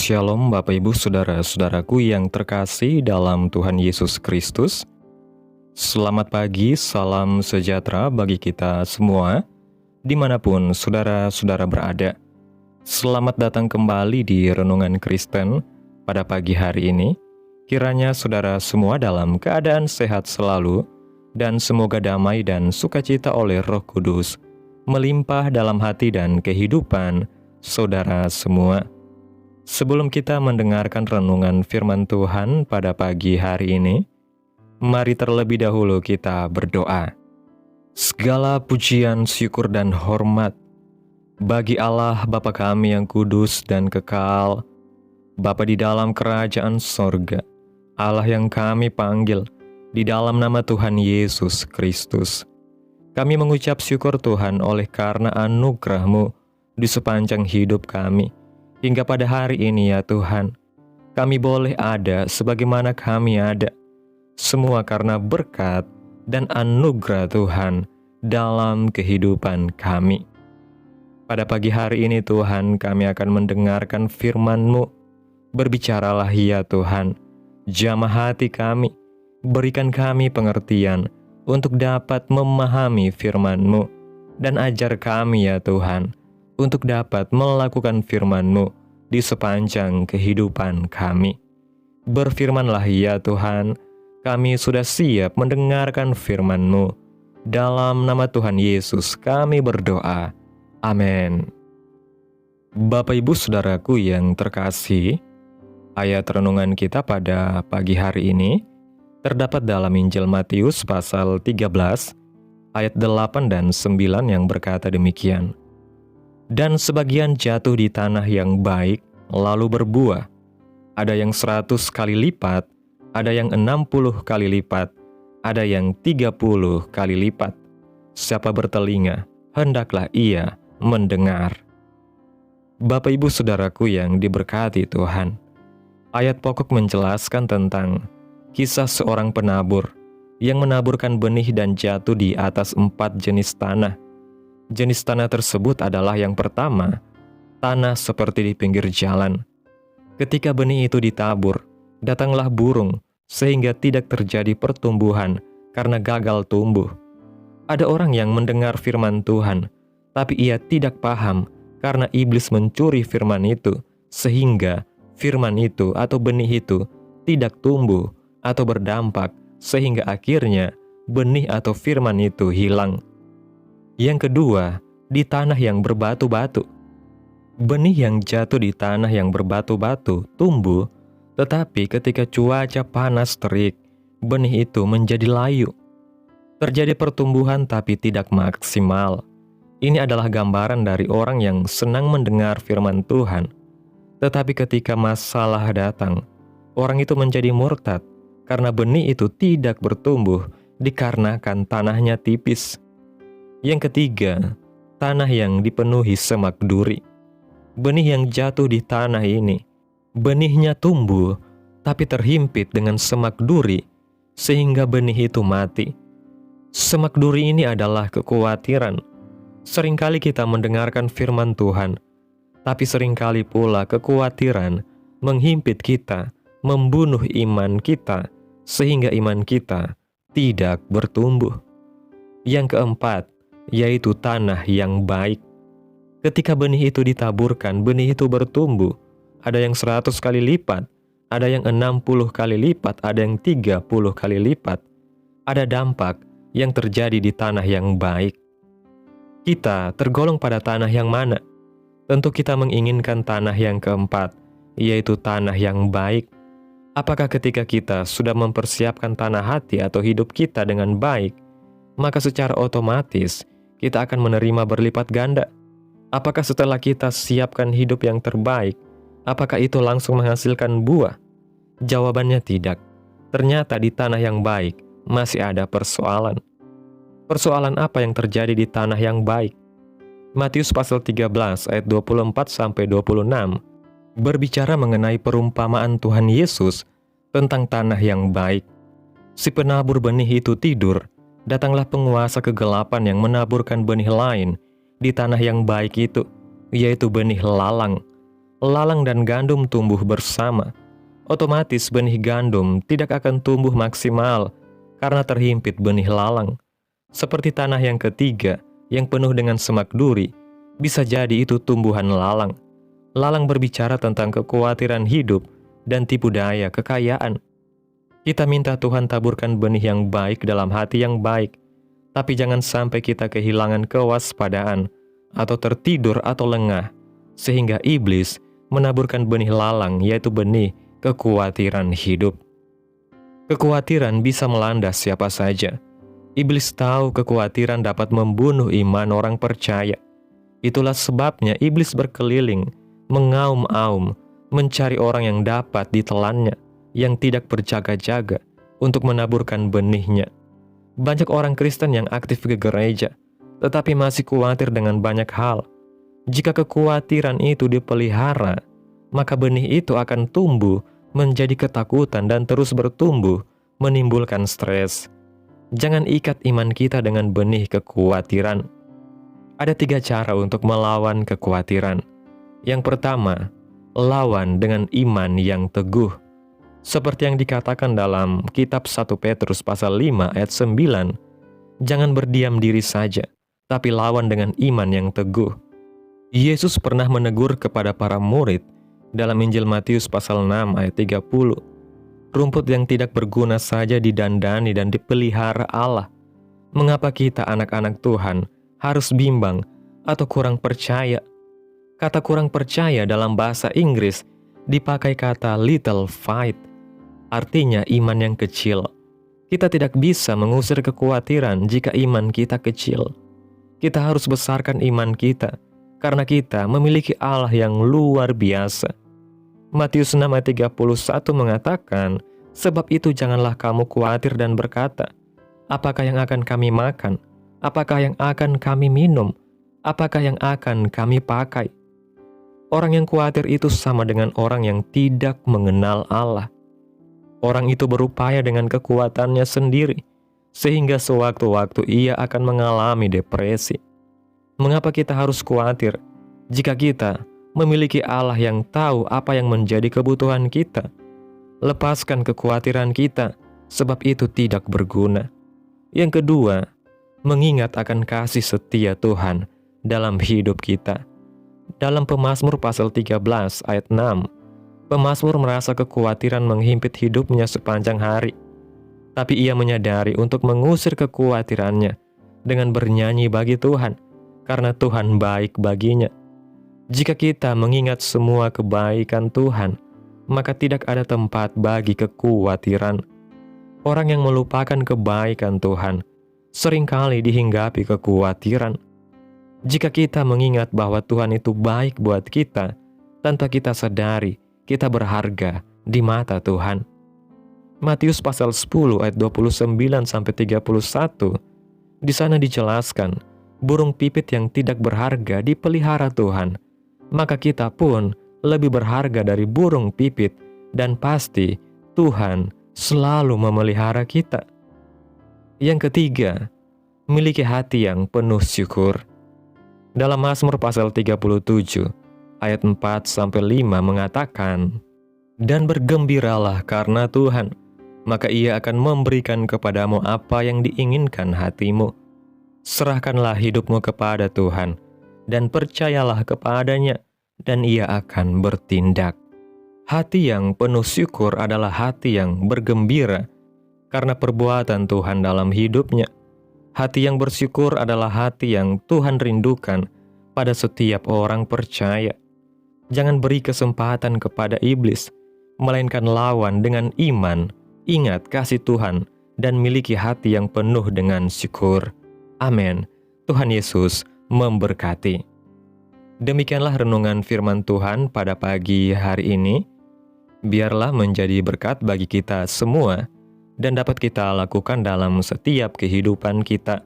Shalom Bapak Ibu Saudara-saudaraku yang terkasih dalam Tuhan Yesus Kristus. Selamat pagi, salam sejahtera bagi kita semua, dimanapun saudara-saudara berada. Selamat datang kembali di Renungan Kristen pada pagi hari ini. Kiranya saudara semua dalam keadaan sehat selalu, dan semoga damai dan sukacita oleh Roh Kudus melimpah dalam hati dan kehidupan saudara semua. Sebelum kita mendengarkan renungan firman Tuhan pada pagi hari ini, mari terlebih dahulu kita berdoa. Segala pujian, syukur, dan hormat bagi Allah Bapa kami yang kudus dan kekal, Bapa di dalam kerajaan sorga, Allah yang kami panggil di dalam nama Tuhan Yesus Kristus. Kami mengucap syukur Tuhan oleh karena anugerah-Mu di sepanjang hidup kami. Hingga pada hari ini ya Tuhan, kami boleh ada sebagaimana kami ada. Semua karena berkat dan anugerah Tuhan dalam kehidupan kami. Pada pagi hari ini Tuhan, kami akan mendengarkan firman-Mu. Berbicaralah ya Tuhan, jamah hati kami, berikan kami pengertian untuk dapat memahami firman-Mu. Dan ajar kami ya Tuhan, untuk dapat melakukan firman-Mu di sepanjang kehidupan kami. Berfirmanlah ya Tuhan, kami sudah siap mendengarkan firman-Mu. Dalam nama Tuhan Yesus kami berdoa. Amin. Bapak Ibu Saudaraku yang terkasih, ayat renungan kita pada pagi hari ini terdapat dalam Injil Matius pasal 13, ayat 8 dan 9 yang berkata demikian. Dan sebagian jatuh di tanah yang baik, lalu berbuah. Ada yang 100 kali lipat, ada yang 60 kali lipat, ada yang 30 kali lipat. Siapa bertelinga, hendaklah ia mendengar. Bapak Ibu Saudaraku yang diberkati Tuhan, ayat pokok menjelaskan tentang kisah seorang penabur yang menaburkan benih dan jatuh di atas 4 jenis tanah. Jenis tanah tersebut adalah yang pertama, tanah seperti di pinggir jalan. Ketika benih itu ditabur, datanglah burung sehingga tidak terjadi pertumbuhan karena gagal tumbuh. Ada orang yang mendengar firman Tuhan, tapi ia tidak paham karena iblis mencuri firman itu, sehingga firman itu atau benih itu tidak tumbuh atau berdampak, sehingga akhirnya benih atau firman itu hilang. Yang kedua, di tanah yang berbatu-batu. Benih yang jatuh di tanah yang berbatu-batu tumbuh, tetapi ketika cuaca panas terik, benih itu menjadi layu. Terjadi pertumbuhan tapi tidak maksimal. Ini adalah gambaran dari orang yang senang mendengar firman Tuhan, tetapi ketika masalah datang, orang itu menjadi murtad karena benih itu tidak bertumbuh dikarenakan tanahnya tipis. Yang ketiga, tanah yang dipenuhi semak duri. Benih yang jatuh di tanah ini, benihnya tumbuh, tapi terhimpit dengan semak duri, sehingga benih itu mati. Semak duri ini adalah kekhawatiran. Seringkali kita mendengarkan firman Tuhan, tapi seringkali pula kekhawatiran menghimpit kita, membunuh iman kita, sehingga iman kita tidak bertumbuh. Yang keempat, yaitu tanah yang baik. Ketika benih itu ditaburkan, benih itu bertumbuh. Ada yang 100 kali lipat, ada yang 60 kali lipat, ada yang 30 kali lipat. Ada dampak yang terjadi di tanah yang baik. Kita tergolong pada tanah yang mana? Tentu kita menginginkan tanah yang keempat, yaitu tanah yang baik. Apakah ketika kita sudah mempersiapkan tanah hati atau hidup kita dengan baik, maka secara otomatis kita akan menerima berlipat ganda? Apakah setelah kita siapkan hidup yang terbaik, apakah itu langsung menghasilkan buah? Jawabannya tidak. Ternyata di tanah yang baik masih ada persoalan. Persoalan apa yang terjadi di tanah yang baik? Matius pasal 13 ayat 24-26 berbicara mengenai perumpamaan Tuhan Yesus tentang tanah yang baik. Si penabur benih itu tidur. Datanglah penguasa kegelapan yang menaburkan benih lain di tanah yang baik itu, yaitu benih lalang. lalang dan gandum tumbuh bersama, otomatis benih gandum tidak akan tumbuh maksimal karena terhimpit benih lalang. Seperti tanah yang ketiga yang penuh dengan semak duri, bisa jadi itu tumbuhan lalang. Lalang berbicara tentang kekhawatiran hidup dan tipu daya kekayaan. Kita minta Tuhan taburkan benih yang baik dalam hati yang baik, tapi jangan sampai kita kehilangan kewaspadaan atau tertidur atau lengah, sehingga iblis menaburkan benih lalang, yaitu benih kekhawatiran hidup. Kekhawatiran bisa melanda siapa saja. Iblis tahu kekhawatiran dapat membunuh iman orang percaya. Itulah sebabnya iblis berkeliling, mengaum-aum, mencari orang yang dapat ditelannya, yang tidak berjaga-jaga untuk menaburkan benihnya. Banyak orang Kristen yang aktif ke gereja, tetapi masih khawatir dengan banyak hal. Jika kekhawatiran itu dipelihara, maka benih itu akan tumbuh menjadi ketakutan dan terus bertumbuh, menimbulkan stres. Jangan ikat iman kita dengan benih kekhawatiran. Ada 3 cara untuk melawan kekhawatiran. Yang pertama, lawan dengan iman yang teguh. Seperti yang dikatakan dalam kitab 1 Petrus pasal 5 ayat 9, jangan berdiam diri saja, tapi lawan dengan iman yang teguh. Yesus pernah menegur kepada para murid dalam Injil Matius pasal 6 ayat 30, rumput yang tidak berguna saja didandani dan dipelihara Allah. Mengapa kita anak-anak Tuhan harus bimbang atau kurang percaya? Kata kurang percaya dalam bahasa Inggris dipakai kata little faith, artinya iman yang kecil. Kita tidak bisa mengusir kekhawatiran jika iman kita kecil. Kita harus besarkan iman kita, karena kita memiliki Allah yang luar biasa. Matius 6 ayat 31 mengatakan, sebab itu janganlah kamu khawatir dan berkata, apakah yang akan kami makan? Apakah yang akan kami minum? Apakah yang akan kami pakai? Orang yang khawatir itu sama dengan orang yang tidak mengenal Allah. Orang itu berupaya dengan kekuatannya sendiri, sehingga sewaktu-waktu ia akan mengalami depresi. Mengapa kita harus khawatir jika kita memiliki Allah yang tahu apa yang menjadi kebutuhan kita? Lepaskan kekhawatiran kita, sebab itu tidak berguna. Yang kedua, mengingat akan kasih setia Tuhan dalam hidup kita. Dalam Pemazmur pasal 13 ayat 6, pemazmur merasa kekhawatiran menghimpit hidupnya sepanjang hari. Tapi ia menyadari untuk mengusir kekhawatirannya dengan bernyanyi bagi Tuhan, karena Tuhan baik baginya. Jika kita mengingat semua kebaikan Tuhan, maka tidak ada tempat bagi kekhawatiran. Orang yang melupakan kebaikan Tuhan seringkali dihinggapi kekhawatiran. Jika kita mengingat bahwa Tuhan itu baik buat kita, tanpa kita sadari, kita berharga di mata Tuhan. Matius pasal 10 ayat 29-31, di sana dijelaskan, burung pipit yang tidak berharga dipelihara Tuhan, maka kita pun lebih berharga dari burung pipit, dan pasti Tuhan selalu memelihara kita. Yang ketiga, miliki hati yang penuh syukur. Dalam Mazmur pasal 37 ayat 4-5 mengatakan, dan bergembiralah karena Tuhan, maka ia akan memberikan kepadamu apa yang diinginkan hatimu. Serahkanlah hidupmu kepada Tuhan, dan percayalah kepadanya, dan ia akan bertindak. Hati yang penuh syukur adalah hati yang bergembira karena perbuatan Tuhan dalam hidupnya. Hati yang bersyukur adalah hati yang Tuhan rindukan pada setiap orang percaya. Jangan beri kesempatan kepada iblis, melainkan lawan dengan iman, ingat kasih Tuhan, dan miliki hati yang penuh dengan syukur. Amin. Tuhan Yesus memberkati. Demikianlah renungan firman Tuhan pada pagi hari ini. Biarlah menjadi berkat bagi kita semua, dan dapat kita lakukan dalam setiap kehidupan kita.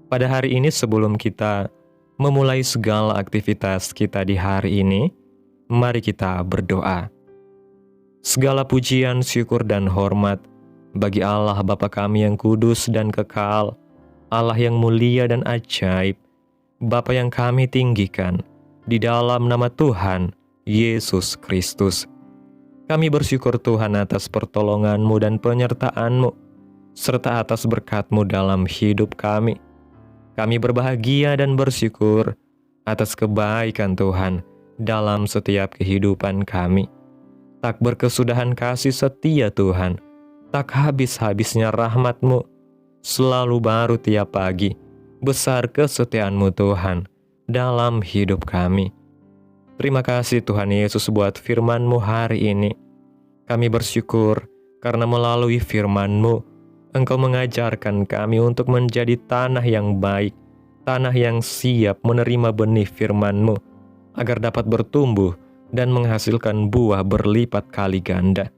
Pada hari ini sebelum kita memulai segala aktivitas kita di hari ini, mari kita berdoa. Segala pujian, syukur, dan hormat bagi Allah Bapa kami yang kudus dan kekal, Allah yang mulia dan ajaib, Bapa yang kami tinggikan, di dalam nama Tuhan Yesus Kristus. Kami bersyukur Tuhan atas pertolongan-Mu dan penyertaan-Mu, serta atas berkat-Mu dalam hidup kami. Kami berbahagia dan bersyukur atas kebaikan Tuhan dalam setiap kehidupan kami. Tak berkesudahan kasih setia Tuhan, tak habis-habisnya rahmat-Mu, selalu baru tiap pagi, besar kesetiaan-Mu Tuhan dalam hidup kami. Terima kasih Tuhan Yesus buat firman-Mu hari ini. Kami bersyukur karena melalui firman-Mu, Engkau mengajarkan kami untuk menjadi tanah yang baik, tanah yang siap menerima benih firman-Mu, agar dapat bertumbuh dan menghasilkan buah berlipat kali ganda.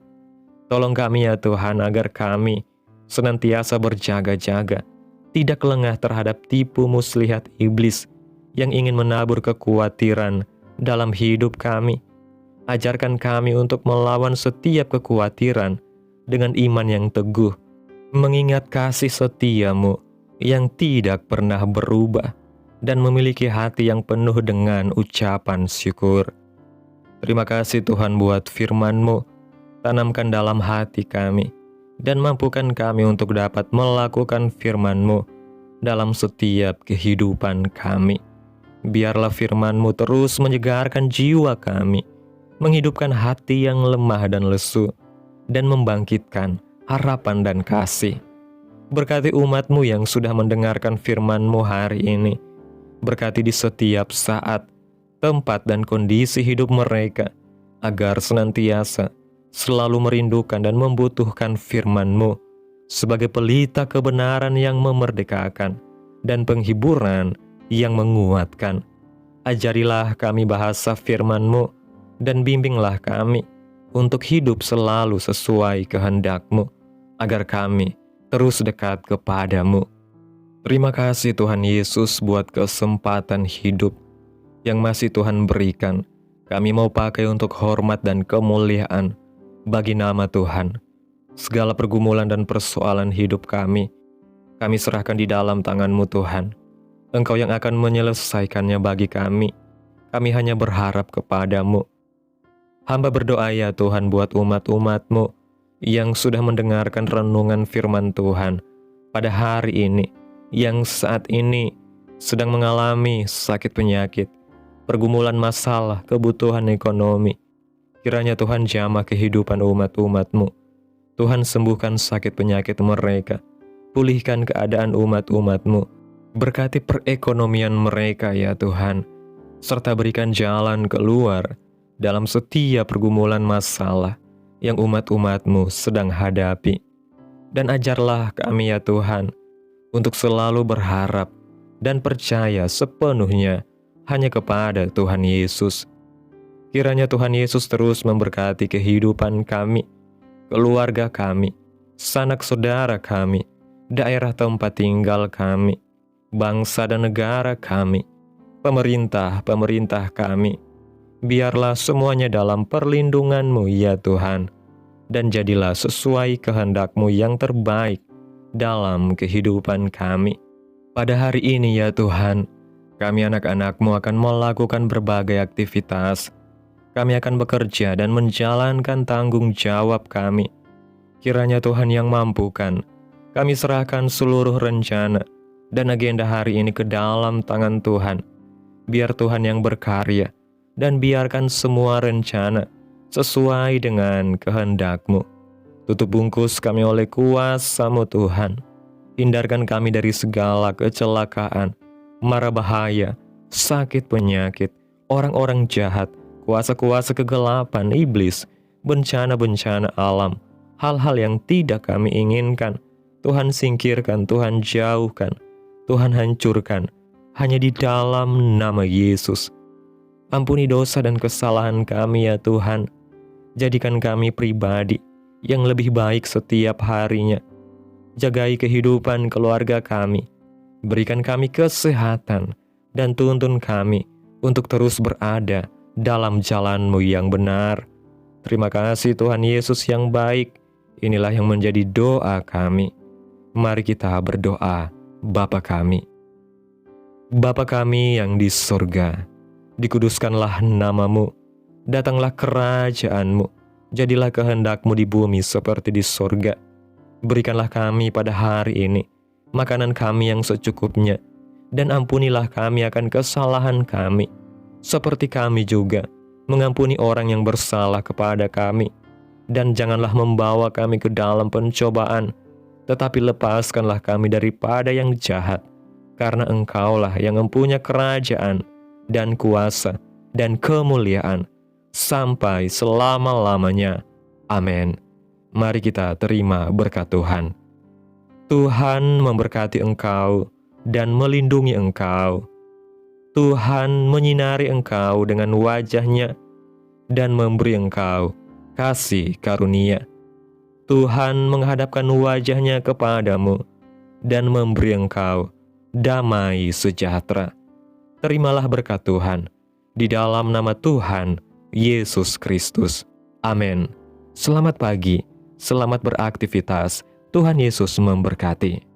Tolong kami ya Tuhan agar kami senantiasa berjaga-jaga, tidak lengah terhadap tipu muslihat iblis yang ingin menabur kekhawatiran dalam hidup kami. Ajarkan kami untuk melawan setiap kekhawatiran dengan iman yang teguh, mengingat kasih setia-Mu yang tidak pernah berubah, dan memiliki hati yang penuh dengan ucapan syukur. Terima kasih Tuhan buat firman-Mu, tanamkan dalam hati kami, dan mampukan kami untuk dapat melakukan firman-Mu dalam setiap kehidupan kami. Biarlah firman-Mu terus menyegarkan jiwa kami, menghidupkan hati yang lemah dan lesu, dan membangkitkan harapan dan kasih. Berkati umat-Mu yang sudah mendengarkan firman-Mu hari ini. Berkati di setiap saat, tempat dan kondisi hidup mereka, agar senantiasa selalu merindukan dan membutuhkan firman-Mu sebagai pelita kebenaran yang memerdekakan dan penghiburan yang menguatkan. Ajarilah kami bahasa firman-Mu dan bimbinglah kami untuk hidup selalu sesuai kehendak-Mu, agar kami terus dekat kepadamu. Terima kasih Tuhan Yesus buat kesempatan hidup yang masih Tuhan berikan. Kami mau pakai untuk hormat dan kemuliaan bagi nama Tuhan. Segala pergumulan dan persoalan hidup kami serahkan di dalam tangan-Mu Tuhan. Engkau yang akan menyelesaikannya bagi kami. Kami hanya berharap kepadamu. Hamba berdoa ya Tuhan buat umat-umat-Mu yang sudah mendengarkan renungan firman Tuhan pada hari ini, yang saat ini sedang mengalami sakit penyakit, pergumulan masalah, kebutuhan ekonomi. Kiranya Tuhan jamah kehidupan umat-umat-Mu. Tuhan sembuhkan sakit penyakit mereka, pulihkan keadaan umat-umat-Mu. Berkati perekonomian mereka ya Tuhan, serta berikan jalan keluar dalam setiap pergumulan masalah yang umat-umat-Mu sedang hadapi. Dan ajarlah kami ya Tuhan, untuk selalu berharap dan percaya sepenuhnya hanya kepada Tuhan Yesus. Kiranya Tuhan Yesus terus memberkati kehidupan kami, keluarga kami, sanak saudara kami, daerah tempat tinggal kami, bangsa dan negara kami, pemerintah kami. Biarlah semuanya dalam perlindungan-Mu ya Tuhan, dan jadilah sesuai kehendak-Mu yang terbaik dalam kehidupan kami. Pada hari ini ya Tuhan, kami anak-anak-Mu akan melakukan berbagai aktivitas. Kami akan bekerja dan menjalankan tanggung jawab kami. Kiranya Tuhan yang mampukan. Kami serahkan seluruh rencana dan agenda hari ini ke dalam tangan Tuhan. Biar Tuhan yang berkarya, dan biarkan semua rencana sesuai dengan kehendak-Mu. Tutup bungkus kami oleh kuasa-Mu Tuhan. Hindarkan kami dari segala kecelakaan, mara bahaya, sakit penyakit, orang-orang jahat, kuasa-kuasa kegelapan iblis, bencana-bencana alam, hal-hal yang tidak kami inginkan. Tuhan singkirkan, Tuhan jauhkan, Tuhan hancurkan, hanya di dalam nama Yesus. Ampuni dosa dan kesalahan kami ya Tuhan. Jadikan kami pribadi yang lebih baik setiap harinya. Jagai kehidupan keluarga kami. Berikan kami kesehatan dan tuntun kami untuk terus berada dalam jalan-Mu yang benar. Terima kasih Tuhan Yesus yang baik. Inilah yang menjadi doa kami. Mari kita berdoa. Bapa kami. Bapa kami yang di surga, dikuduskanlah nama-Mu, Datanglah kerajaan-Mu, jadilah kehendak-Mu di bumi seperti di sorga. Berikanlah kami pada hari ini makanan kami yang secukupnya, dan ampunilah kami akan kesalahan kami, seperti kami juga mengampuni orang yang bersalah kepada kami. Dan janganlah membawa kami ke dalam pencobaan, tetapi lepaskanlah kami daripada yang jahat, karena Engkaulah yang mempunyai kerajaan, dan kuasa, dan kemuliaan, sampai selama-lamanya. Amin. Mari kita terima berkat Tuhan. Tuhan memberkati engkau dan melindungi engkau. Tuhan menyinari engkau dengan wajah-Nya dan memberi engkau kasih karunia. Tuhan menghadapkan wajah-Nya kepadamu dan memberi engkau damai sejahtera. Terimalah berkat Tuhan di dalam nama Tuhan Yesus Kristus. Amin. Selamat pagi, selamat beraktivitas. Tuhan Yesus memberkati.